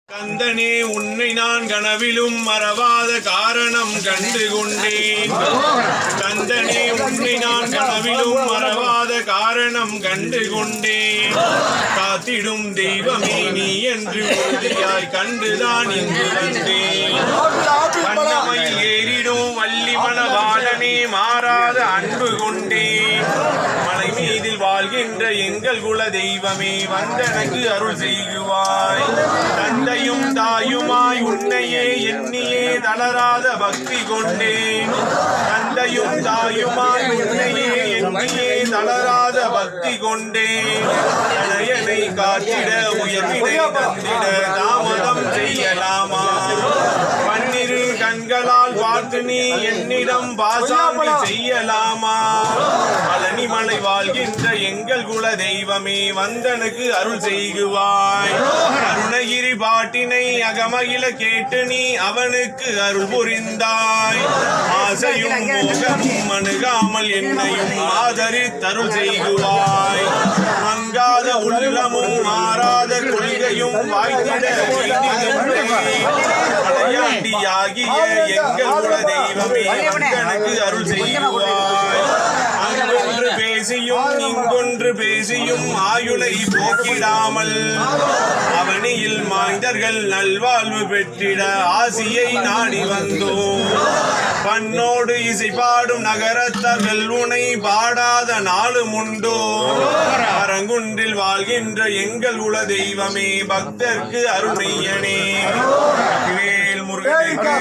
கந்தனே உன்னை நான் கனவிலும் மறவாத காரணம் கண்டு கொண்டேன். கந்தனே உன்னை நான் கனவிலும் மறவாத காரணம் கண்டு கொண்டேன். காத்திடும் தெய்வமே நீ என்று உறுதியாய் கண்டுதான் இங்கு வந்தேன். வண்ணமையில் ஏறிடும் வள்ளி மணவாளனே மாறாத அன்பு கொண்டேன். மலை மீதில் வாழ்கின்ற எங்கள் குல தெய்வமே வந்தனக்கு அருள் செய்குவாய். தந்தையும் தாயுமாய் உன்னையே எண்ணியே தளராத பக்தி கொண்டேன். தந்தையும் தாயுமாய் உன்னையே எண்ணியே தளராத பக்தி கொண்டேன். தனையனை காத்திட உயர்வினை தந்திட தாமதம் செய்யலாமா? பன்னிரு கண்களால் பார்த்து நீ என்னிடம் பாசாமி செய்யலாமா? பழனி மலை வாழ்கின்ற எங்கள் குல தெய்வமே வந்தனுக்கு அருள் செய்குவாய். அருணகிரி பாட்டினை அகமகில கேட்டு நீ அவனுக்கு அருள் புரிந்தாய். ஆசையும் மோகமும் அணுகாமல் என்னையும் ஆதரித்தருள் செய்குவாய். மங்காத உள்ளமும் மாறாத கொள்கையும் வாய்த்திட விளையாட்டியாகிய எங்கள் குல தெய்வமே வந்தனுக்கு அருள் செய்குவாய். அங்கொன்று பேசியும் இங்கொன்று பேசியும் ஆயுளை போக்கிடாமல் அவனியில் மாய்ந்தர்கள் நல்வாழ்வு பெற்றிட ஆசியை நாடி வந்தோம். பண்ணோடு இசை பாடும் நகரத்தர்கள் உனை பாடாத நாளும் உண்டோ? அரங்குன்றில் வாழ்கின்ற எங்கள் குல தெய்வமே பக்தர்க்கு அருணையனே. வேல் முருகனுக்கு